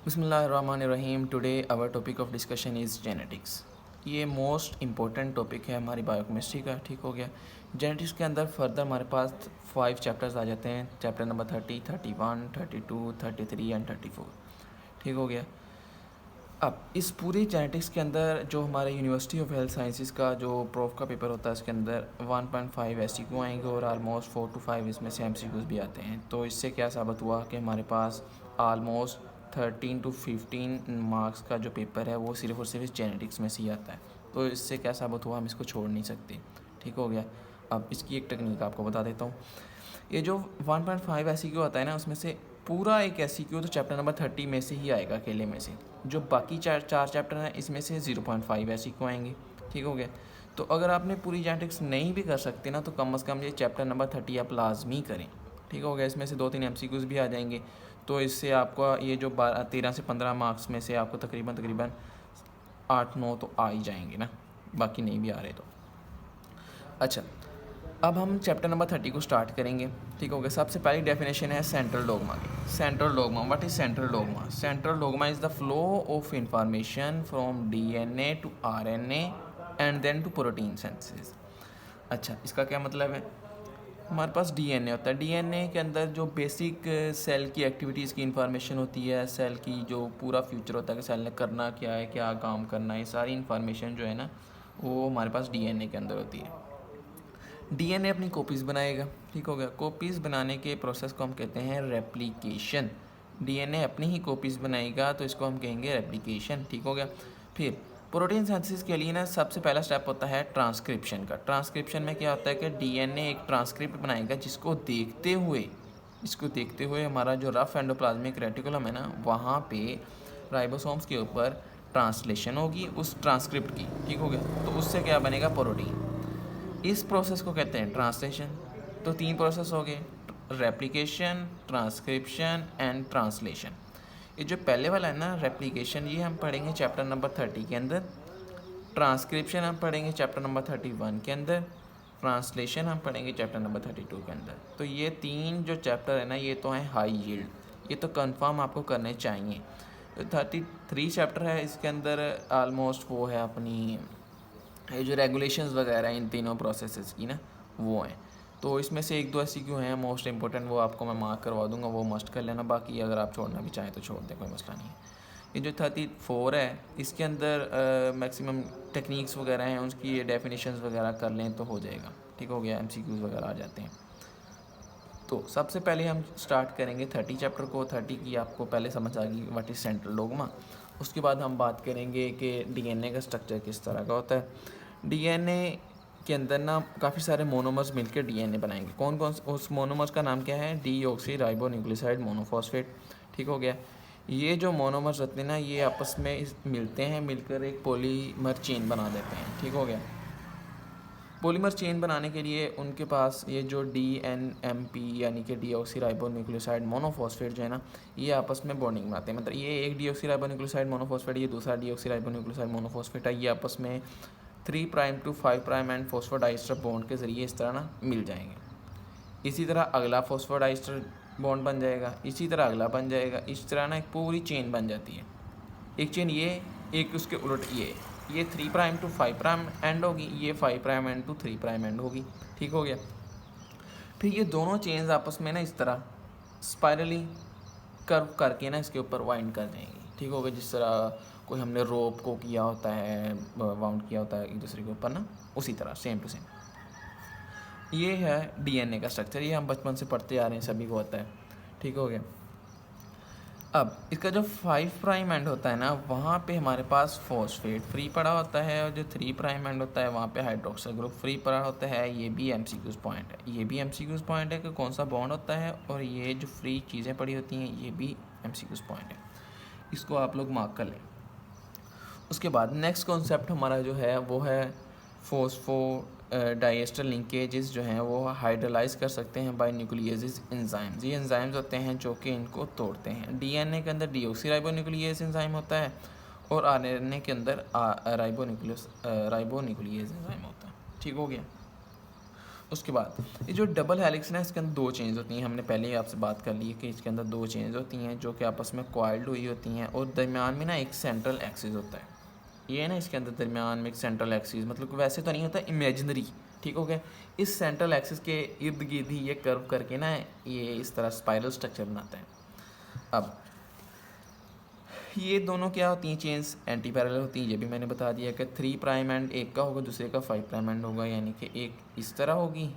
बिस्मिल्लाहिर्रहमानिर्रहीम। Today our topic of discussion is genetics. ये most important topic है हमारी बायोकेमिस्ट्री का। ठीक हो गया। जेनेटिक्स के अंदर फर्दर हमारे पास 5 चैप्टर्स आ जाते हैं। Chapter number 30, 31, 32, 33 and 34। ठीक हो गया। अब इस पूरी जेनेटिक्स के अंदर जो हमारे यूनिवर्सिटी ऑफ हेल्थ साइंसेज का जो प्रोफ का पेपर होता है उसके अंदर 1.5 एमसीक्यू आएंगे और आलमोस्ट 4 to 5 इसमें से एमसीक्यूज भी आते हैं। तो इससे क्या साबित हुआ कि हमारे पास आलमोस्ट 13 to 15 मार्क्स का जो पेपर है वो सिर्फ और सिर्फ जेनेटिक्स में से ही आता है। तो इससे क्या साबित हुआ, हम इसको छोड़ नहीं सकते। ठीक हो गया। अब इसकी एक टेक्निक आपको बता देता हूँ। ये जो 1.5 एसईक्यू आता है ना, उसमें से पूरा एक एसईक्यू तो चैप्टर नंबर 30 में से ही आएगा अकेले में से। जो बाकी चार चैप्टर हैं इसमें से 0.5 एसईक्यू आएंगे। ठीक हो गया। तो अगर आपने पूरी जेनेटिक्स नहीं भी कर सकते ना, तो कम से कम ये चैप्टर नंबर 30 आप लाजमी करें। ठीक हो गया। इसमें से 2-3 एमसीक्यूज भी आ जाएंगे। तो इससे आपका ये जो 13 से 15 मार्क्स में से आपको तकरीबन 8-9 तो आ ही जाएंगे ना, बाकी नहीं भी आ रहे तो। अच्छा, अब हम चैप्टर नंबर 30 को स्टार्ट करेंगे। ठीक हो गया। सबसे पहली डेफिनेशन है सेंट्रल डोगमा की। Central dogma, what is central dogma? Central dogma is the flow of information from DNA to RNA and then to protein synthesis. अच्छा, इसका क्या मतलब है? हमारे पास डीएनए होता है। डीएनए के अंदर जो बेसिक सेल की एक्टिविटीज़ की इंफॉर्मेशन होती है, सेल की जो पूरा फ्यूचर होता है कि सेल ने करना क्या है, क्या काम करना है, ये सारी इंफॉर्मेशन जो है ना वो हमारे पास डीएनए के अंदर होती है। डीएनए अपनी कॉपीज़ बनाएगा। ठीक हो गया। कॉपीज़ बनाने के प्रोसेस को हम कहते हैं रेप्लिकेशन। डीएनए अपनी ही कॉपीज़ बनाएगा तो इसको हम कहेंगे रेप्लिकेशन। ठीक हो गया। फिर प्रोटीन सिंथेसिस के लिए ना सबसे पहला स्टेप होता है ट्रांसक्रिप्शन का। ट्रांसक्रिप्शन में क्या होता है कि डीएनए एक ट्रांसक्रिप्ट बनाएगा जिसको देखते हुए हमारा जो रफ एंडोप्लाज्मिक रेटिकुलम है ना, वहाँ पे राइबोसोम्स के ऊपर ट्रांसलेशन होगी उस ट्रांसक्रिप्ट की। ठीक हो गया। तो उससे क्या बनेगा? प्रोटीन। इस प्रोसेस को कहते हैं ट्रांसलेशन। तो 3 प्रोसेस हो गए, रेप्लिकेशन, ट्रांसक्रिप्शन एंड ट्रांसलेशन। ये जो पहले वाला है ना रेप्लिकेशन, ये हम पढ़ेंगे चैप्टर नंबर 30 के अंदर। ट्रांसक्रिप्शन हम पढ़ेंगे चैप्टर नंबर 31 के अंदर। ट्रांसलेशन हम पढ़ेंगे चैप्टर नंबर 32 के अंदर। तो ये 3 जो चैप्टर है ना, ये तो हैं हाई यील्ड, ये तो कंफर्म आपको करने चाहिए। तो 33 चैप्टर है, इसके अंदर आलमोस्ट वो है अपनी ये जो रेगुलेशंस वगैरह इन तीनों प्रोसेसेस की ना, वो हैं। तो इसमें से 1-2 ऐसी क्यों हैं मोस्ट इंपॉर्टेंट, वो आपको मैं मार्क करवा दूंगा, वो मस्ट कर लेना। बाकी अगर आप छोड़ना भी चाहें तो छोड़ दें, कोई मसला नहीं है। ये जो 34 है इसके अंदर मैक्सिमम टेक्निक्स वगैरह हैं, उसकी ये डेफिनेशंस वगैरह कर लें तो हो जाएगा। ठीक हो गया। एमसीक्यूज़ वगैरह आ जाते हैं। तो सबसे पहले हम स्टार्ट करेंगे 30 चैप्टर को। 30 की आपको पहले समझ आ गई व्हाट इज़ सेंट्रल डोगमा। उसके बाद हम बात करेंगे कि डीएनए का स्ट्रक्चर किस तरह का होता है। डीएनए के अंदर ना काफ़ी सारे मोनोमर्स मिलकर डीएनए बनाएंगे। कौन कौन उस मोनोमर्स का नाम क्या है? Deoxy ribo nucleoside monophosphate. ठीक हो गया। ये जो मोनोमर्स होते हैं ना, ये आपस में मिलते हैं, मिलकर एक पॉलीमर चेन बना देते हैं। ठीक हो गया। पॉलीमर चेन बनाने के लिए उनके पास ये जो DNMP यानी कि डीऑक्सी राइबो न्यूक्लियोसाइड मोनोफॉस्फेट जो है ना, ये आपस में बॉन्डिंग बनाते हैं। मतलब ये एक डीऑक्सी राइबो न्यूक्लियोसाइड मोनोफॉस्फेट, ये दूसरा डीऑक्सी राइबो न्यूक्लियोसाइड मोनोफॉस्फेट है, ये आपस में 3 prime to 5 prime end phosphodiester bond के ज़रिए इस तरह ना मिल जाएंगे। इसी तरह अगला फॉस्फोडाइस्टर बॉन्ड बन जाएगा, इसी तरह अगला बन जाएगा। इस तरह ना एक पूरी चेन बन जाती है। एक चेन ये, एक उसके उलट ये 3 प्राइम टू 5 प्राइम एंड होगी, ये 5 prime end to 3 prime end होगी। ठीक हो गया। फिर ये दोनों चेन्स आपस में ना इस तरह स्पाइरली कर्व करके ना इसके ऊपर वाइंड कर जाएंगी। ठीक हो गया। जिस तरह कोई हमने रोप को किया होता है, वाउंड किया होता है एक दूसरे के ऊपर ना, उसी तरह सेम टू सेम। ये है डीएनए का स्ट्रक्चर। ये हम बचपन से पढ़ते आ रहे हैं, सभी को होता है। ठीक हो गया। अब इसका जो 5 प्राइम एंड होता है ना, वहाँ पे हमारे पास फॉस्फेट फ्री पड़ा होता है, और जो 3 प्राइम एंड होता है वहाँ पे हाइड्रोक्सिल ग्रुप फ्री पड़ा होता है। ये भी एमसीक्यूज़ पॉइंट है। ये भी एमसीक्यूज़ पॉइंट है कि कौन सा बॉन्ड होता है, और ये जो फ्री चीज़ें पड़ी होती हैं ये भी एमसीक्यूज़ पॉइंट है। इसको आप लोग मार्क कर लें। उसके बाद नेक्स्ट कॉन्सेप्ट हमारा जो है वो है फोस्फो डाइएस्टर लिंकेजेस जो हैं वो हाइड्रोलाइज कर सकते हैं बाय न्यूक्लियेज एंजाइम्स। ये एंजाइम्स होते हैं जो कि इनको तोड़ते हैं। डीएनए के अंदर डीऑक्सी राइबो न्यूक्लियेज एंजाइम होता है, और आरएनए के अंदर राइबो न्यूक्लियेज एंजाइम होता है। ठीक हो गया। उसके बाद ये जो डबल हेलिक्स ना, इसके अंदर दो चेंज होती हैं। हमने पहले ही आपसे बात कर ली है कि इसके अंदर दो चेंज होती हैं जो कि आपस में कॉइल्ड हुई होती हैं, और दरमियान में ना एक सेंट्रल एक्सिस होता है। ये है ना, इसके अंदर दरमियान में एक सेंट्रल एक्सिस, मतलब कि वैसे तो नहीं होता, इमेजिनरी, ठीक हो गया। इस सेंट्रल एक्सिस के इर्द गिर्द ही ये कर्व करके ना ये इस तरह स्पाइरल स्ट्रक्चर बनाता है। अब ये दोनों क्या होती हैं, चेन्स एंटी पैरेलल होती हैं। ये भी मैंने बता दिया कि 3 प्राइम एंड एक का होगा, दूसरे का 5 प्राइम एंड होगा, यानी कि एक इस तरह होगी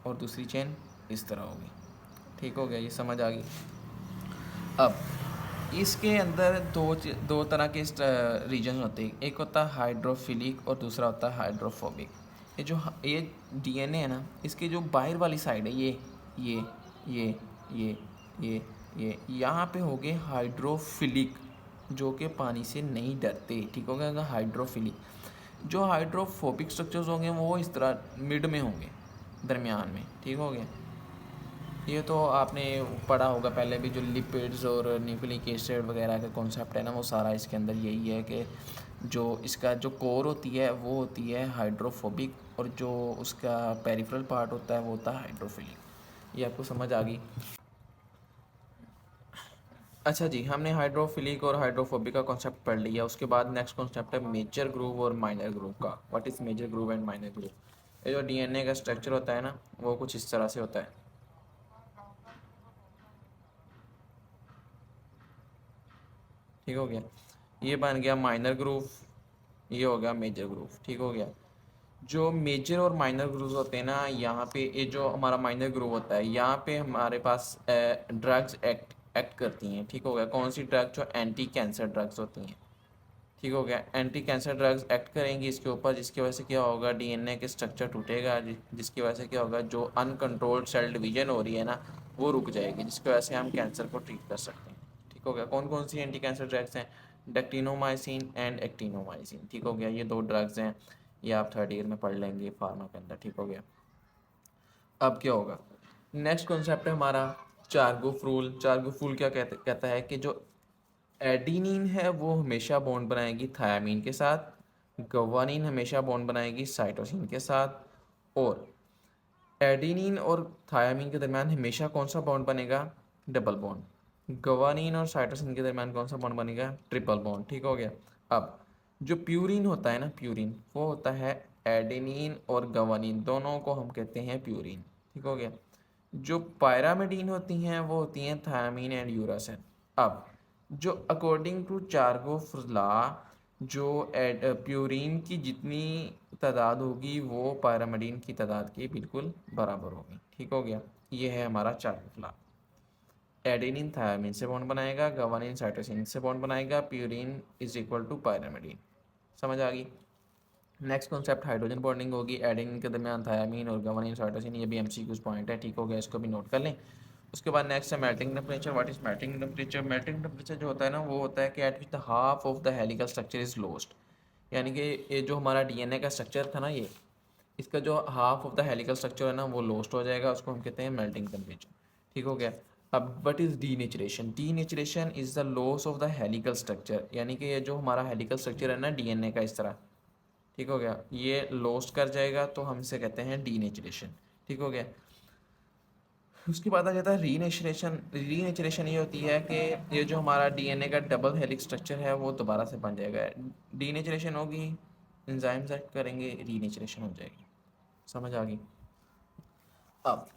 और दूसरी चेन इस तरह होगी। ठीक हो गया, ये समझ आ गई। अब इसके अंदर दो तरह के रीजन होते हैं, एक होता है हाइड्रोफिलिक और दूसरा होता है हाइड्रोफोबिक। ये डीएनए है ना, इसके जो बाहर वाली साइड है, ये ये ये ये ये ये यहाँ पे हो गए हाइड्रोफिलिक, जो कि पानी से नहीं डरते। ठीक हो गया, हाइड्रोफिलिक। जो हाइड्रोफोबिक स्ट्रक्चर्स होंगे वो इस तरह मिड में होंगे, दरमियान में। ठीक हो गया, ये तो आपने पढ़ा होगा पहले भी, जो लिपिड्स और न्यूक्लिक एसिड वगैरह का कॉन्सेप्ट है ना, वो सारा इसके अंदर यही है कि जो इसका जो कोर होती है वो होती है हाइड्रोफोबिक, और जो उसका पेरिफेरल पार्ट होता है वो होता है हाइड्रोफिलिक। ये आपको समझ आ गई। अच्छा जी, हमने हाइड्रोफिलिक और हाइड्रोफोबिक का कॉन्सेप्ट पढ़ लिया। उसके बाद नेक्स्ट कॉन्सेप्ट है मेजर ग्रूव और माइनर ग्रूव का। What is major groove and minor groove? ये जो डीएनए का स्ट्रक्चर होता है ना, वो कुछ इस तरह से होता है। ठीक हो गया, ये बन गया माइनर ग्रूव, ये हो गया मेजर ग्रूव। ठीक हो गया, जो मेजर और माइनर ग्रूव होते हैं ना, यहाँ पे ये जो हमारा माइनर ग्रूव होता है, यहाँ पे हमारे पास ड्रग्स एक्ट करती हैं। ठीक हो गया, कौन सी ड्रग? जो एंटी कैंसर ड्रग्स होती हैं। ठीक हो गया, एंटी कैंसर ड्रग्स एक्ट करेंगी इसके ऊपर, जिसकी वजह से क्या होगा, डीएनए के स्ट्रक्चर टूटेगा, जिसकी वजह से क्या होगा, जो अनकंट्रोल्ड सेल डिवीजन हो रही है ना, वो रुक जाएगी, जिसकी वजह से हम कैंसर को ट्रीट कर सकते हैं। ठीक हो गया, कौन कौन सी एंटी कैंसर ड्रग्स हैं? Dactinomycin and actinomycin. ठीक हो गया, ये दो ड्रग्स हैं, ये आप थर्ड ईयर में पढ़ लेंगे फार्मा के अंदर। ठीक हो गया, अब क्या होगा, नेक्स्ट कॉन्सेप्ट है हमारा चारगुफ रूल। चारगुफ रूल क्या कहता है कि जो एडिनिन है वो हमेशा बॉन्ड बनाएगी थायामीन के साथ, गवानीन हमेशा बॉन्ड बनाएगी साइटोसिन के साथ, और एडिनिन और थायामीन के दरमियान हमेशा कौन सा बॉन्ड बनेगा? Double bond. गवानीन और साइटोसिन के दरमियान कौन सा बॉन्ड बनेगा? Triple bond. ठीक हो गया, अब जो प्यूरिन होता है ना, प्यूरिन वो होता है एडेनिन और गवानीन दोनों को हम कहते हैं प्यूरिन। ठीक हो गया, जो पायरामिडीन होती हैं वो होती हैं थायामीन एंड यूरासिल। अब जो अकॉर्डिंग टू चारगोफ लॉ, जो प्यूरिन की जितनी तादाद होगी वो पायरामिडीन की तादाद के बिल्कुल बराबर होगी। ठीक हो गया, ये है हमारा चारगोफ लॉ। एडेनिन थायामीन से बॉन्ड बनाएगा, गवानीन साइटोसिन से बॉन्ड बनाएगा, purine is equal to pyrimidine. समझ आ गई। नेक्स्ट कॉन्सेप्ट हाइड्रोजन बॉन्डिंग होगी एडेनिन के दरमियान थायामीन और गवानीन साइटोसिन। ये भी एमसीक्यूज पॉइंट है। ठीक हो गया, इसको भी नोट कर लें। उसके बाद नेक्स्ट है melting temperature. What is melting temperature? Melting temperature जो होता है ना, वो होता है कि eight which the half of the helical structure is lost, यानी कि ये जो हमारा डीएनए का स्ट्रक्चर था ना, ये इसका जो half of the helical structure है ना, वो लोस्ट हो जाएगा, उसको हम कहते हैं मेल्टिंग टेम्परेचर। ठीक हो गया, अब what is denaturation? Denaturation is the loss of the helical structure, यानी कि ये जो हमारा हेलिकल स्ट्रक्चर है ना डीएनए का, इस तरह, ठीक हो गया, ये लॉस्ट कर जाएगा, तो हम इसे कहते हैं डीनेचरेशन। ठीक हो गया, उसके बाद आ जाता है रीनेचरेशन। रीनेचरेशन ये होती है कि ये जो हमारा डीएनए का डबल हेलिक्स स्ट्रक्चर है वो दोबारा से बन जाएगा। डीनेचरेशन होगी, एंजाइम्स एक्ट करेंगे, रीनेचरेशन हो जाएगी। समझ आ गई। अब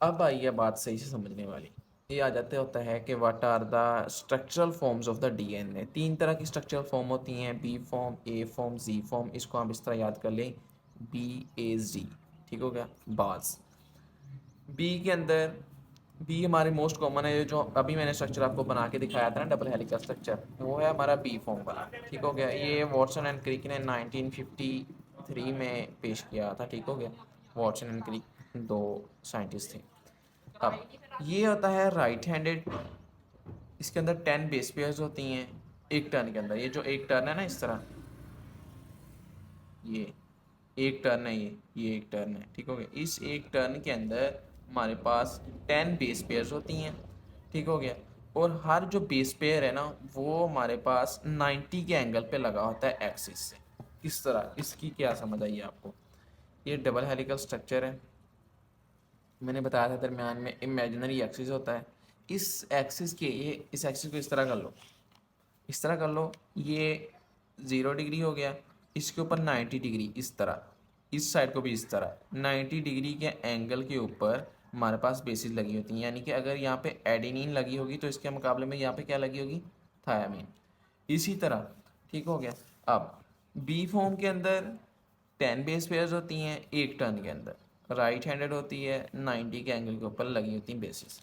अब आई है बात सही से समझने वाली। ये आ जाते होता है कि what are the structural forms of the DNA. तीन तरह की स्ट्रक्चरल फॉर्म होती हैं, B form, A form, G form. इसको हम इस तरह याद कर लें, BAZ। ठीक हो गया, बाज। बी के अंदर, बी हमारे मोस्ट कॉमन है, जो अभी मैंने स्ट्रक्चर आपको बना के दिखाया था ना, डबल हेलिकल स्ट्रक्चर, वो है हमारा बी फॉर्म वाला। ठीक हो गया, ये वॉटसन एंड क्रिक ने 1953 में पेश किया था। ठीक हो गया, वॉटसन एंड क्रिक दो साइंटिस्ट थे। अब ये होता है राइट हैंडेड, इसके अंदर 10 बेस पेयर्स होती हैं एक टर्न के अंदर। ये जो एक टर्न है ना, इस तरह, ये एक टर्न है, ये एक टर्न है। ठीक हो गया, इस एक टर्न के अंदर हमारे पास 10 बेस पेयर्स होती हैं। ठीक हो गया, और हर जो बेस पेयर है ना, वो हमारे पास 90 के एंगल पे लगा होता है एक्सिस से। किस तरह, इसकी क्या समझ आई आपको? ये डबल हेलिकल स्ट्रक्चर है, मैंने बताया था दरमियान में इमेजिनरी एक्सिस होता है। इस एक्सिस के ये इस एक्सिस को इस तरह कर लो, इस तरह कर लो, ये 0 डिग्री हो गया, इसके ऊपर 90 डिग्री इस तरह, इस साइड को भी इस तरह 90 डिग्री के एंगल के ऊपर हमारे पास बेसिस लगी होती हैं। यानी कि अगर यहाँ पे एडेनिन लगी होगी तो इसके मुकाबले में यहाँ पे क्या लगी होगी, थायामीन। इसी तरह ठीक हो गया। अब बी फॉर्म के अंदर 10 बेस पेयर्स होती हैं एक टर्न के अंदर, राइट हैंडेड होती है, 90 के एंगल के ऊपर लगी होती हैं बेसिस।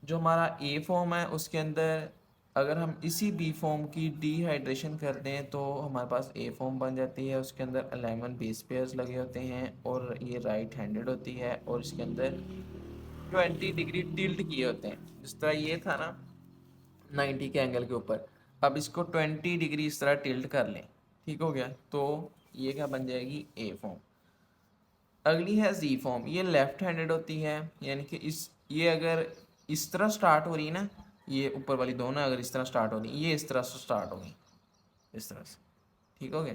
जो हमारा ए फॉर्म है उसके अंदर अगर हम इसी बी फॉर्म की डिहाइड्रेशन कर दें तो हमारे पास ए फॉर्म बन जाती है। उसके अंदर 11 बेस पेयर्स लगे होते हैं और ये राइट हैंडेड होती है और इसके अंदर 20 डिग्री टिल्ट किए होते हैं। जिस तरह ये था ना 90 के एंगल के ऊपर, अब इसको 20 डिग्री इस तरह टिल्ट कर लें, ठीक हो गया, तो ये क्या बन जाएगी, ए फॉर्म। अगली है जी फॉर्म, ये लेफ्ट हैंडेड होती है। यानी कि ये अगर इस तरह स्टार्ट हो रही है ना, ये ऊपर वाली दोनों अगर इस तरह स्टार्ट हो रही, ये इस तरह से स्टार्ट होगी, इस तरह से, ठीक हो गया।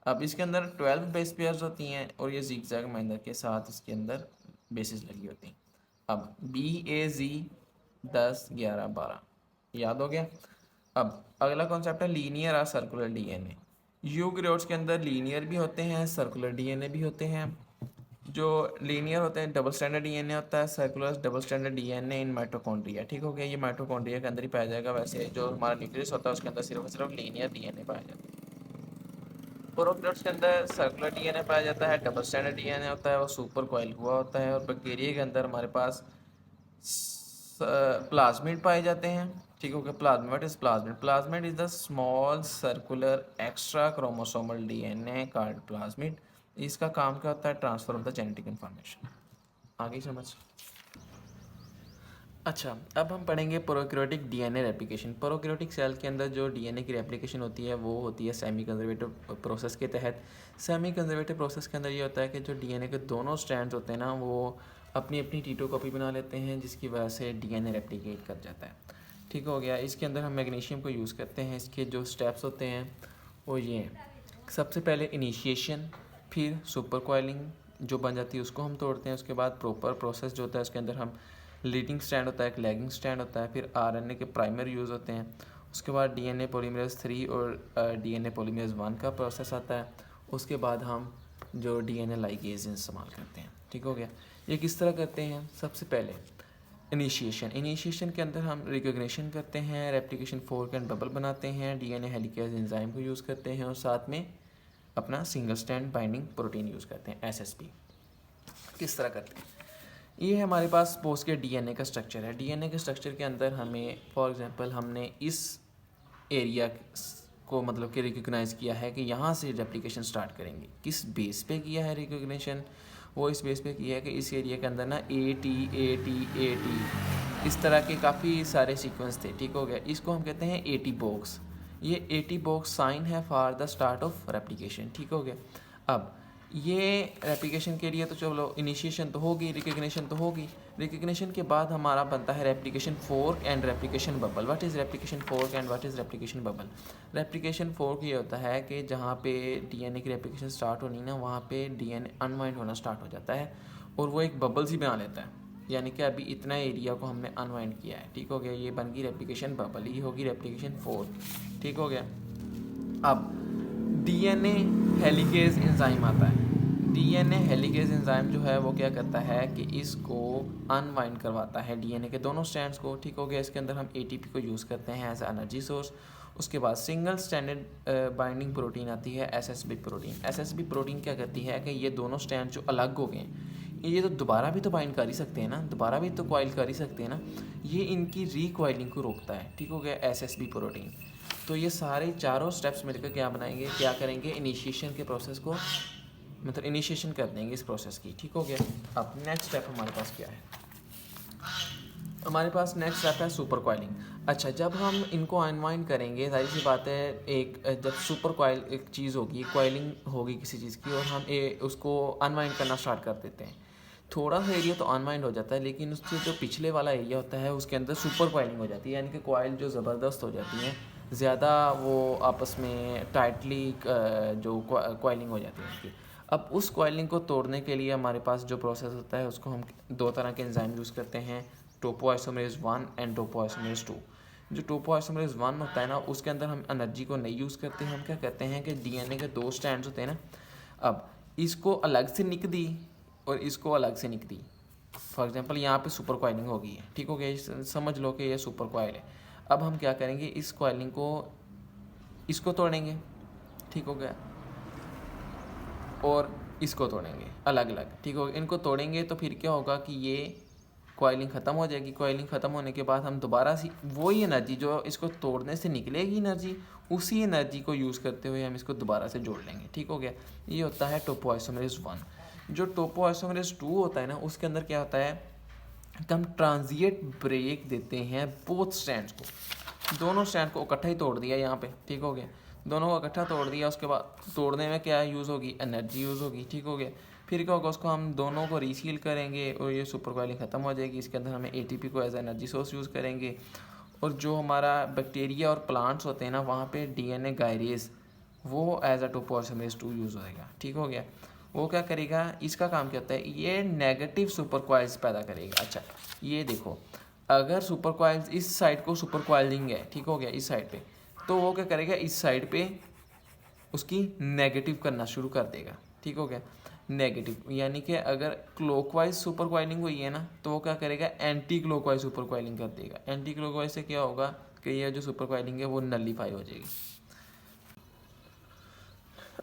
अब इसके अंदर 12 बेस पेयर्स होती हैं और ये जिगजैग माइनर के साथ इसके अंदर बेसिस लगी होती हैं। अब BAZ 10 11 12 याद हो गया। अब अगला कॉन्सेप्ट है लीनियर और सर्कुलर DNA। यूकैरियोट्स के अंदर लीनियर भी होते हैं, सर्कुलर DNA भी होते हैं। जो लीनियर होते हैं डबल स्टैंडर्ड DNA होता है, circular double standard DNA in mitochondria, ठीक हो गया। ये माइटोकॉन्ड्रिया के अंदर ही पाया जाएगा। वैसे जो हमारा न्यूक्लियस होता है उसके अंदर सिर्फ और सिर्फ लीनियर DNA पाया जाता है। प्रोकैरियोट्स के अंदर सर्कुलर DNA पाया जाता है, डबल स्टैंडर्ड DNA होता है, वो सुपर कॉइल हुआ होता है। और बैक्टीरिया के अंदर हमारे पास प्लाज्मिड पाए जाते हैं, ठीक हो गया। Plasmid, what is plasmid? Plasmid is the small circular extra chromosomal DNA called plasmid. इसका काम क्या होता है, transfer of the genetic information. आगे समझ। अच्छा, अब हम पढ़ेंगे prokaryotic DNA replication. Prokaryotic cell के अंदर जो DNA की रेप्लिकेशन होती है वो होती है सेमी कंजर्वेटिव प्रोसेस के तहत। सेमी कंजर्वेटिव प्रोसेस के अंदर ये होता है कि जो DNA के दोनों स्ट्रैंड्स होते हैं ना, वो अपनी अपनी टीटो कॉपी बना लेते हैं, जिसकी वजह से DNA रेप्लिकेट कर जाता है, ठीक हो गया। इसके अंदर हम मैग्नीशियम को यूज़ करते हैं। इसके जो स्टेप्स होते हैं वो ये हैं। सबसे पहले इनिशिएशन, फिर सुपर कॉइलिंग जो बन जाती है उसको हम तोड़ते हैं। उसके बाद प्रॉपर प्रोसेस जो होता है उसके अंदर हम लीडिंग स्टैंड होता है, एक लैगिंग स्टैंड होता है, फिर RNA के प्राइमर यूज़ होते हैं। उसके बाद DNA पॉलीमरेज 3 और DNA पॉलीमरेज 1 का प्रोसेस आता है। उसके बाद हम जो DNA लाइगेज इस्तेमाल करते हैं, ठीक हो गया। ये किस तरह करते हैं? सबसे पहले इनिशिएशन के अंदर हम रिकॉग्निशन करते हैं, रेप्लिकेशन फोर्क एंड बबल बनाते हैं, DNA हेलिकेज एंजाइम को यूज़ करते हैं और साथ में अपना single stand binding protein use करते हैं, SSB। किस तरह करते हैं? ये हमारे पास सपोज के DNA का स्ट्रक्चर है। DNA के स्ट्रक्चर के अंदर हमें फॉर एग्जांपल हमने इस एरिया को मतलब कि रिकॉग्नाइज़ किया है कि यहाँ से रेप्लिकेशन स्टार्ट करेंगे। किस बेस पे किया है रिकॉग्निशन? वो इस बेस पे किया है कि इस एरिया के अंदर ना AT इस तरह के काफ़ी सारे सीक्वेंस थे, ठीक हो गया। इसको हम कहते हैं AT बॉक्स। ये AT बॉक्स साइन है for the start of replication, ठीक हो गया। अब ये रेप्लिकेशन के लिए तो चलो इनिशिएशन तो होगी, रिकॉग्निशन तो होगी। रिकॉग्निशन के बाद हमारा बनता है replication fork and replication bubble. What is replication fork and what is replication bubble? Replication fork ये होता है कि जहाँ पे DNA की रेप्लिकेशन स्टार्ट होनी ना, वहाँ पे DNA अनवाइंड होना स्टार्ट हो जाता है और वो एक बबल सी बना लेता है। यानी कि अभी इतना एरिया को हमने अनवाइंड किया है, ठीक हो गया। ये बन गई रेप्लिकेशन बबल, ये होगी रेप्लिकेशन फोर्क, ठीक हो गया। अब DNA हेलिकेज एंजाइम आता है। DNA हेलिकेज एंजाइम जो है वो क्या करता है कि इसको अनवाइंड करवाता है DNA के दोनों स्ट्रैंड्स को, ठीक हो गया। इसके अंदर हम ATP को यूज़ करते हैं एज एनर्जी सोर्स। उसके बाद सिंगल स्टैंडर्ड बाइंडिंग प्रोटीन आती है, SSB प्रोटीन। SSB प्रोटीन क्या करती है कि ये दोनों स्ट्रैंड जो अलग हो गए ये तो दोबारा भी तो बाइंड कर ही सकते हैं ना, दोबारा भी तो कॉइल कर ही सकते हैं ना, ये इनकी रिकॉइलिंग को रोकता है, ठीक हो गया, SSB प्रोटीन। तो ये सारे चारों स्टेप्स मिलकर क्या बनाएंगे, क्या करेंगे, इनिशिएशन के प्रोसेस को मतलब इनिशिएशन कर देंगे इस प्रोसेस की, ठीक हो गया। अब नेक्स्ट स्टेप हमारे पास क्या है? हमारे पास नेक्स्ट स्टेप है सुपर कॉइलिंग। अच्छा, जब हम इनको अनवाइंड करेंगे, जाहिर सी बात है एक जब सुपर कॉइल एक चीज़ होगी, कॉइलिंग होगी किसी चीज़ की और हम उसको अनवाइंड करना स्टार्ट कर देते हैं, थोड़ा सा एरिया तो अनवाइंड हो जाता है, लेकिन उससे जो पिछले वाला एरिया होता है उसके अंदर सुपर कॉइलिंग हो जाती है। यानी कि कॉइल जो ज़बरदस्त हो जाती हैं, ज़्यादा वो आपस में टाइटली जो कॉइलिंग हो जाती है उसकी। अब उस कॉइलिंग को तोड़ने के लिए हमारे पास जो प्रोसेस होता है उसको हम दो तरह के एंजाइम यूज़ करते हैं, टोपोआइसोमरेज 1 एंड टोपोआइसोमरेज 2। जो टोपोआइसोमरेज 1 होता है ना, उसके अंदर हम एनर्जी को नहीं यूज़ करते हैं। हम क्या कहते हैं कि डीएनए के दो स्ट्रैंड्स होते हैं ना, अब इसको अलग से निक दी और इसको अलग से निक दी। फॉर एग्जांपल यहाँ पे सुपर कॉइलिंग हो गई है, ठीक हो गया, समझ लो कि ये सुपर कॉइल है। अब हम क्या करेंगे, इस कॉइलिंग को इसको तोड़ेंगे, ठीक हो गया, और इसको तोड़ेंगे अलग अलग, ठीक हो गया। इनको तोड़ेंगे तो फिर क्या होगा कि ये कॉइलिंग ख़त्म हो जाएगी। कॉइलिंग ख़त्म होने के बाद हम दोबारा से वही एनर्जी जो इसको तोड़ने से निकलेगी एनर्जी, उसी एनर्जी को यूज़ करते हुए हम इसको दोबारा से जोड़ लेंगे, ठीक हो गया। ये होता है टोपोआइसोमरेज 1। जो टोपोआइसोमरेज 2 होता है ना, उसके अंदर क्या होता है कि हम ट्रांजिएंट ब्रेक देते हैं बोथ स्ट्रैंड्स को। दोनों स्ट्रैंड को इकट्ठा ही तोड़ दिया यहाँ पे, ठीक हो गया, दोनों को इकट्ठा तोड़ दिया। उसके बाद तोड़ने में क्या यूज़ होगी, एनर्जी यूज़ होगी, ठीक हो गया। फिर क्या होगा, उसको हम दोनों को रीसील करेंगे और ये सुपर कॉइलिंग ख़त्म हो जाएगी। इसके अंदर हमें एटीपी को एज एनर्जी सोर्स यूज़ करेंगे। और जो हमारा बैक्टीरिया और प्लांट्स होते हैं ना, वहाँ पे डीएनए गायरेज वो एज अ टोपोआइसोमरेज 2 यूज़ होएगा, ठीक हो गया। वो क्या करेगा, इसका काम क्या होता है, ये नेगेटिव सुपर कॉइल्स पैदा करेगा। अच्छा ये देखो, अगर सुपर कॉइल्स इस साइड को सुपर कॉइलिंग है, ठीक हो गया, इस साइड पे, तो वो क्या करेगा, इस साइड पे उसकी नेगेटिव करना शुरू कर देगा, ठीक हो गया। नेगेटिव यानी कि अगर क्लॉकवाइज सुपर कॉइलिंग हुई है ना, तो वो क्या करेगा, एंटी क्लॉकवाइज सुपर कॉइलिंग कर देगा। एंटी क्लॉकवाइज से क्या होगा कि ये जो सुपर कॉइलिंग है वो नलीफाई हो जाएगी।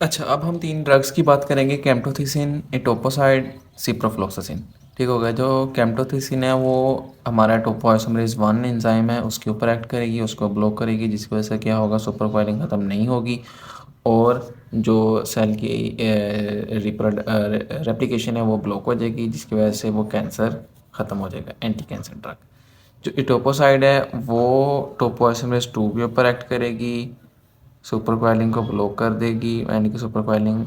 अच्छा, अब हम 3 ड्रग्स की बात करेंगे, कैम्प्टोथिसिन, एटोपोसाइड, सिप्रोफ्लोक्सासिन, ठीक होगा। जो कैम्प्टोथिसिन है वो हमारा टोपोआइसोमरेज 1 एंजाइम है, उसके ऊपर एक्ट करेगी, उसको ब्लॉक करेगी, जिसकी वजह से क्या होगा, सुपर कॉइलिंग ख़त्म नहीं होगी और जो सेल की रेप्लिकेशन है वो ब्लॉक हो जाएगी, जिसकी वजह से वो कैंसर ख़त्म हो जाएगा, एंटी कैंसर ड्रग। जो एटोपोसाइड है वो टोपोआइसोमरेज 2 के ऊपर एक्ट करेगी, सुपर कॉइलिंग को ब्लॉक कर देगी, यानी कि सुपर कॉइलिंग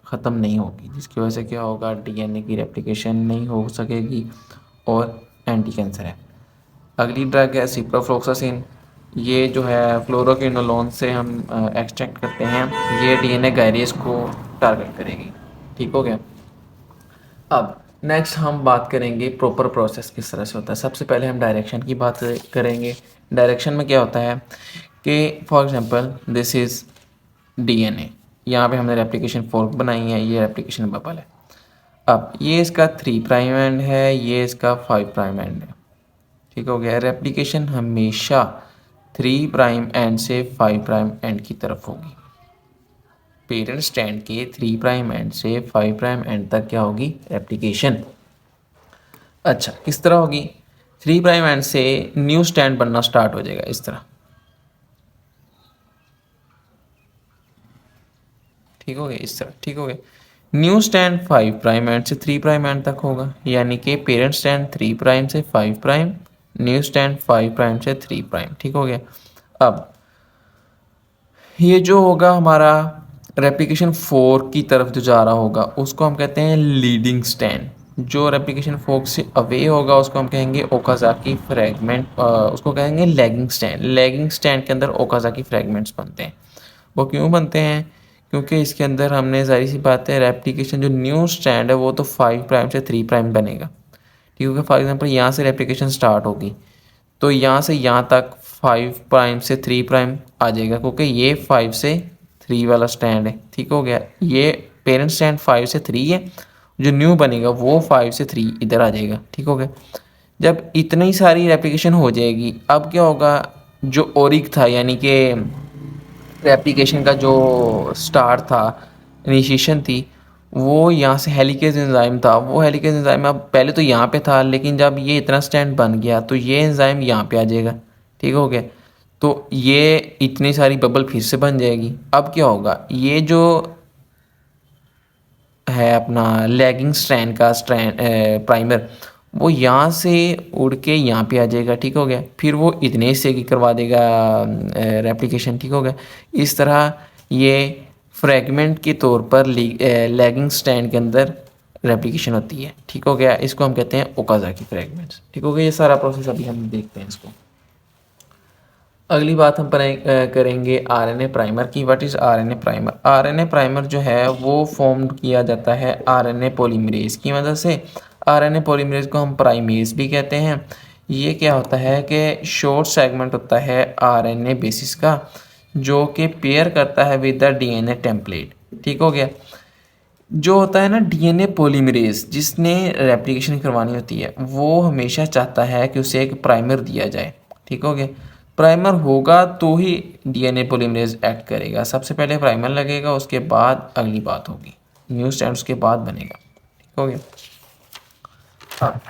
ख़त्म नहीं होगी, जिसकी वजह से क्या होगा, डीएनए की रेप्लिकेशन नहीं हो सकेगी और एंटी कैंसर है। अगली ड्रग है सिप्रोफ्लोक्सासिन। ये जो है फ्लोरोक्विनोलोन से हम एक्सट्रैक्ट करते हैं, ये डीएनए गायरेज को टारगेट करेगी, ठीक हो गया। अब नेक्स्ट हम बात करेंगे प्रॉपर प्रोसेस किस तरह से होता है। सबसे पहले हम डायरेक्शन की बात करेंगे। डायरेक्शन में क्या होता है कि for example this is DNA, यहाँ पे हमने रेप्लिकेशन फोर्क बनाई है, ये रेप्लिकेशन बबल है। अब ये इसका 3 प्राइम एंड है, ये इसका 5 प्राइम एंड है, ठीक हो गया। रेप्लिकेशन हमेशा 3 प्राइम एंड से 5 प्राइम एंड की तरफ होगी। पेरेंट स्ट्रैंड के 3 प्राइम एंड से 5 प्राइम एंड तक क्या होगी, रेप्लिकेशन। अच्छा किस तरह होगी, 3 प्राइम एंड से न्यू स्ट्रैंड बनना स्टार्ट हो जाएगा इस तरह, ठीक हो गया, इस तरह, ठीक हो गया। न्यू स्ट्रैंड 5 प्राइम एंड से 3 प्राइम एंड तक होगा, यानी कि पेरेंट स्ट्रैंड 3 प्राइम से 5 प्राइम, न्यू स्ट्रैंड 5 प्राइम से 3 प्राइम, ठीक हो गया। अब ये जो होगा हमारा रेप्लिकेशन 4 की तरफ जो जा रहा होगा उसको हम कहते हैं लीडिंग स्ट्रैंड। जो रेप्लिकेशन 4 से अवे होगा उसको हम कहेंगे ओकाज़ाकी फ्रैगमेंट, उसको कहेंगे लैगिंग स्ट्रैंड। लैगिंग स्ट्रैंड के अंदर ओकाज़ाकी फ्रैगमेंट्स बनते हैं। वो क्यों बनते हैं, क्योंकि इसके अंदर हमने जाहिर सी बात है रेप्लिकेशन जो न्यू स्ट्रैंड है वो तो 5 प्राइम से 3 प्राइम बनेगा, ठीक है। फॉर एग्जांपल यहाँ से रेप्लिकेशन स्टार्ट होगी तो यहाँ से यहाँ तक 5 प्राइम से 3 प्राइम आ जाएगा, क्योंकि ये 5 से 3 वाला स्टैंड है, ठीक हो गया। ये पेरेंट स्टैंड 5 से 3 है, जो न्यू बनेगा वो 5 से 3 इधर आ जाएगा, ठीक हो गया। जब इतनी सारी रेप्लिकेशन हो जाएगी, अब क्या होगा, जो ओरिक था यानी कि रेप्लिकेशन का जो स्टार्ट था, इनिशिएशन थी, वो यहाँ से हेलिकेज एंजाइम था। वो हेलिकेज एंजाइम अब पहले तो यहाँ पे था, लेकिन जब ये इतना स्टैंड बन गया तो ये एंजाइम यहाँ पे आ जाएगा, ठीक हो गया। तो ये इतनी सारी बबल फिर से बन जाएगी। अब क्या होगा, ये जो है अपना लैगिंग स्ट्रैंड का प्राइमर, वो यहाँ से उड़ के यहाँ पे आ जाएगा, ठीक हो गया। फिर वो इतने हिस्से की करवा देगा रेप्लिकेशन, ठीक हो गया। इस तरह ये फ्रैगमेंट के तौर पर लैगिंग स्ट्रैंड के अंदर रेप्लिकेशन होती है, ठीक हो गया। इसको हम कहते हैं ओकाज़ाकी फ्रैगमेंट्स, ठीक हो गया। ये सारा प्रोसेस अभी हम देखते हैं इसको। अगली बात हम करेंगे आरएनए प्राइमर की। What is RNA primer? RNA primer जो है वो फॉर्म किया जाता है आरएनए पॉलीमरेज की मदद से। आरएनए पॉलीमरेज को हम प्राइमेज भी कहते हैं। ये क्या होता है कि शॉर्ट सेगमेंट होता है आरएनए बेसिस का, जो कि पेयर करता है विद द डीएनए टेम्पलेट। ठीक हो गया। जो होता है ना डीएनए पॉलीमरेज, जिसने रेप्लिकेशन करवानी होती है, वो हमेशा चाहता है कि उसे एक प्राइमर दिया जाए। ठीक हो गया। प्राइमर होगा तो ही डीएनए पॉलीमरेज एक्ट करेगा। सबसे पहले प्राइमर लगेगा, उसके बाद अगली बात होगी, न्यू स्ट्रैंड उसके बाद बनेगा। ठीक हो गया। हाँ,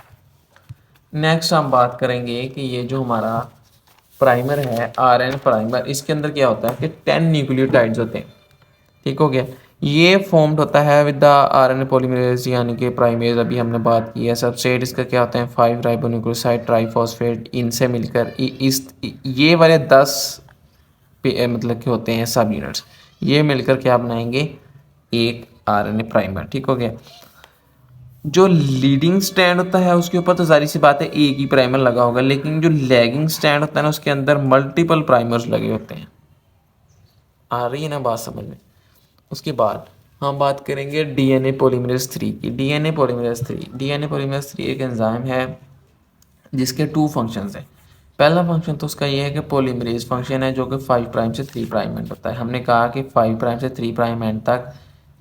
नेक्स्ट हम बात करेंगे कि ये जो हमारा प्राइमर है आरएन प्राइमर, इसके अंदर क्या होता है कि 10 न्यूक्लियोटाइड्स होते हैं। ठीक हो गया। ये फॉर्म्ड होता है विद द आरएनए पॉलीमरेज, यानी कि प्राइमेज अभी हमने बात की है। सबस्ट्रेट इसका क्या होते हैं 5 राइबोन्यूक्लियोसाइड ट्राइफॉस्फेट, इनसे मिलकर इस ये वाले 10 मतलब के होते हैं सब यूनिट्स, ये मिलकर क्या बनाएंगे एक आरएनए प्राइमर। ठीक हो गया। जो लीडिंग स्टैंड होता है उसके ऊपर तो जारी सी बात है एक ही प्राइमर लगा होगा, लेकिन जो लैगिंग स्टैंड होता है ना उसके अंदर मल्टीपल प्राइमर्स लगे होते हैं। आ रही है ना बात समझ में? उसके बाद हम बात करेंगे डीएनए पॉलीमरेज 3 की। डीएनए पॉलीमरेज 3 एक एंजाइम है जिसके 2 फंक्शंस हैं। पहला फंक्शन तो उसका ये है कि पॉलीमरेज फंक्शन है, जो कि 5 प्राइम से 3 प्राइम एंड होता है। हमने कहा कि 5 प्राइम से 3 प्राइम एंड तक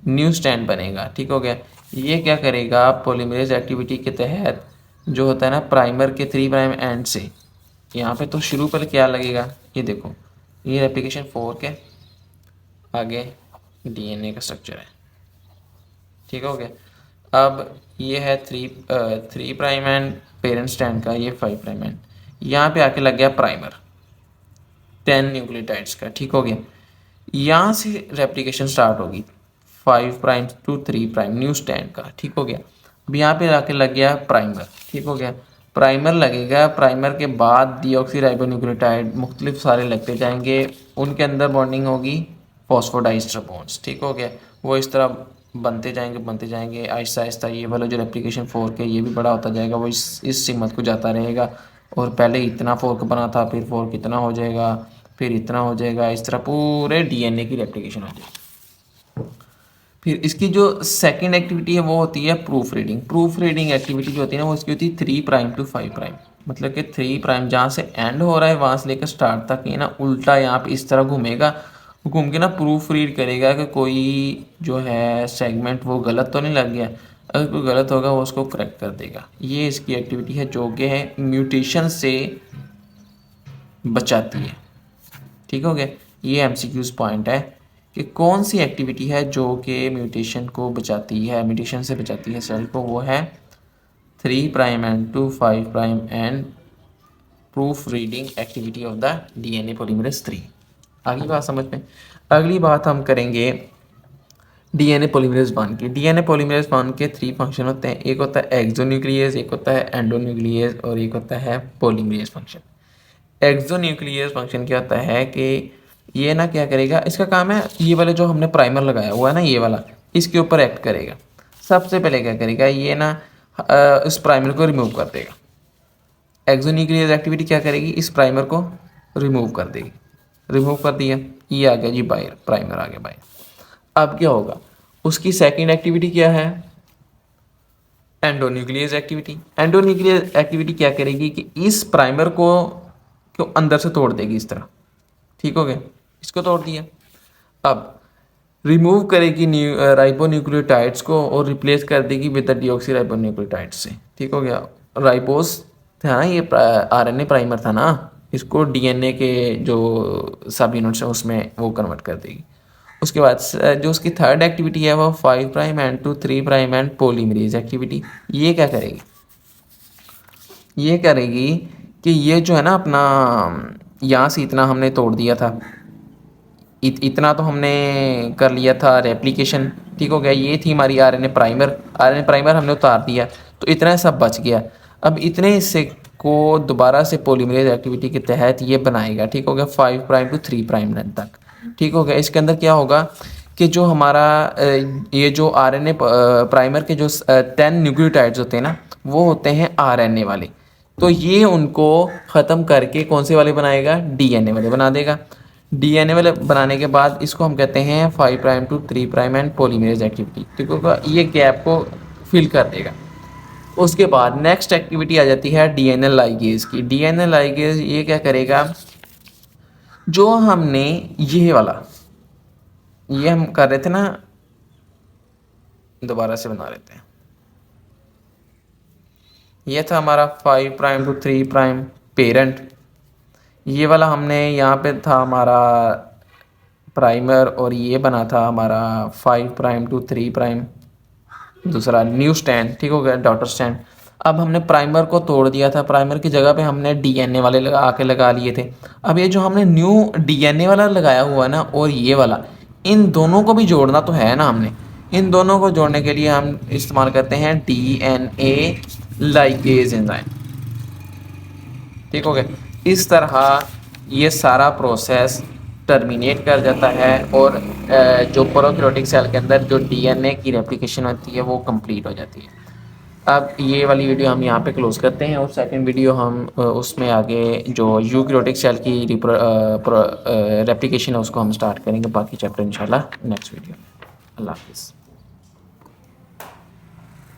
न्यू स्टैंड बनेगा। ठीक हो गया। ये क्या करेगा पॉलीमरेज एक्टिविटी के तहत, जो होता है ना प्राइमर के 3 प्राइम एंड से, यहाँ पे तो शुरू पर क्या लगेगा, ये देखो, ये रेप्लिकेशन 4 के आगे डीएनए का स्ट्रक्चर है। ठीक हो गया। अब ये है 3 प्राइम एंड पेरेंट स्टैंड का, ये 5 प्राइम एंड, यहाँ पे आके लग गया प्राइमर 10 न्यूक्लियोटाइड्स का। ठीक हो गया। यहाँ से रेप्लिकेशन स्टार्ट होगी 5 prime to 3 prime new strand का। ठीक हो गया। अब यहाँ पे आके लग गया प्राइमर। ठीक हो गया। प्राइमर लगेगा, प्राइमर के बाद डीऑक्सीराइबोन्यूक्लियोटाइड मुख्तलिफ सारे लगते जाएंगे, उनके अंदर बॉन्डिंग होगी फॉस्फोडाइस्टर बॉन्ड्स। ठीक हो गया। वो इस तरह बनते जाएंगे आहिस्ता आहिस्ता। ये वाला जो रेप्लिकेशन 4 के ये भी बड़ा होता जाएगा, वो इस सिमत को जाता रहेगा, और पहले इतना फोर्क बना था, फिर फोर्क इतना हो जाएगा, फिर इतना हो जाएगा, इस तरह पूरे डीएनए की रेप्लिकेशन हो जाएगी। फिर इसकी जो सेकंड एक्टिविटी है वो होती है proof reading. Proof reading activity जो होती है ना वो इसकी होती है 3 प्राइम टू 5 प्राइम, मतलब कि 3 प्राइम जहाँ से एंड हो रहा है वहाँ से लेकर स्टार्ट तक ये ना उल्टा यहाँ पे इस तरह घूमेगा, घूम के ना प्रूफ रीड करेगा कि कोई जो है सेगमेंट वो गलत तो नहीं लग गया। अगर कोई गलत होगा वो उसको करेक्ट कर देगा। ये इसकी एक्टिविटी है जो कि है म्यूटेशन से बचाती है। ठीक हो गया। ये एमसीक्यूज पॉइंट है कि कौन सी एक्टिविटी है जो कि म्यूटेशन को बचाती है, म्यूटेशन से बचाती है सेल को। वो है 3 prime end to 5 prime end proofreading activity of the DNA polymerase 3। अगली बात समझ में। अगली बात हम करेंगे डीएनए पॉलीमरेज 1 की। डीएनए पॉलीमरेज 1 के 3 फंक्शन होते हैं, एक होता है एक्सोन्यूक्लियस, एक होता है एंडोन्यूक्लियस, और एक होता है पॉलीमरेज फंक्शन। एक्सोन्यूक्लियस फंक्शन क्या होता है कि ये ना क्या करेगा, इसका काम है ये वाले जो हमने प्राइमर लगाया हुआ है ना ये वाला, इसके ऊपर एक्ट करेगा। सबसे पहले क्या करेगा ये ना इस प्राइमर को रिमूव कर देगा। एक्सोन्यूक्लियस एक्टिविटी क्या करेगी, इस प्राइमर को रिमूव कर देगी। रिमूव कर दिया, ये आ गया जी बाहर, प्राइमर आ गया बाहर। अब क्या होगा, उसकी सेकेंड एक्टिविटी क्या है, एंडोन्यूक्लियस एक्टिविटी। एंडोन्यूक्लियस एक्टिविटी क्या करेगी कि इस प्राइमर को अंदर से तोड़ देगी इस तरह। ठीक हो गया। इसको तोड़ दिया। अब रिमूव करेगी राइबोन्यूक्लियोटाइड्स को और रिप्लेस कर देगी विद द डीऑक्सी राइबोन्यूक्लियोटाइड्स से। ठीक हो गया। राइबोस था ना ये आरएनए प्राइमर था ना, इसको डीएनए के जो सब यूनिट्स हैं उसमें वो कन्वर्ट कर देगी। उसके बाद जो उसकी थर्ड एक्टिविटी है वो 5 prime end to 3 prime end polymerase activity. ये क्या करेगी, ये करेगी कि ये जो है ना अपना यहाँ से इतना हमने तोड़ दिया था, इतना तो हमने कर लिया था रेप्लिकेशन। ठीक हो गया। ये थी हमारी आरएनए प्राइमर हमने उतार दिया, तो इतना सब बच गया। अब इतने हिस्से को दोबारा से पॉलीमरेज एक्टिविटी के तहत ये बनाएगा। ठीक हो गया। 5 प्राइम टू 3 प्राइम तक। ठीक हो गया। इसके अंदर क्या होगा कि जो हमारा ये जो आरएनए प्राइमर के जो 10 न्यूक्लियोटाइड्स होते हैं ना वो होते हैं आरएनए वाले। तो ये उनको ख़त्म करके कौन से वाले बनाएगा, डीएनए वाले बना देगा। डीएनए वाले बनाने के बाद इसको हम कहते हैं 5 prime to 3 prime end polymerase activity, ठीक होगा, ये गैप को फिल कर देगा। उसके बाद नेक्स्ट एक्टिविटी आ जाती है डीएनए लाइगेज की। डीएनए लाइगेज ये क्या करेगा, जो हमने ये वाला, ये हम कर रहे थे ना, दोबारा से बना लेते हैं। ये था हमारा 5 प्राइम टू 3 प्राइम पेरेंट, ये वाला हमने यहाँ पे था हमारा प्राइमर, और ये बना था हमारा 5 प्राइम टू 3 प्राइम दूसरा न्यू स्टैंड, ठीक हो गया, डॉटर स्टैंड। अब हमने प्राइमर को तोड़ दिया था, प्राइमर की जगह पे हमने डीएनए वाले लगा लिए थे। अब ये जो हमने न्यू डीएनए वाला लगाया हुआ है ना, और ये वाला, इन दोनों को भी जोड़ना तो है ना हमने। इन दोनों को जोड़ने के लिए हम इस्तेमाल करते हैं डीएनए लाइगेज एंजाइम, ठीक हो गया। इस तरह ये सारा प्रोसेस टर्मिनेट कर जाता है, और जो प्रोकैरियोटिक सेल के अंदर जो डीएनए की रेप्लिकेशन होती है वो कंप्लीट हो जाती है। अब ये वाली वीडियो हम यहाँ पे क्लोज करते हैं, और सेकंड वीडियो हम उसमें आगे जो यूकैरियोटिक सेल की रेप्लिकेशन है उसको हम स्टार्ट करेंगे, बाकी चैप्टर इंशाल्लाह नेक्स्ट वीडियो। अल्लाह हाफिज़।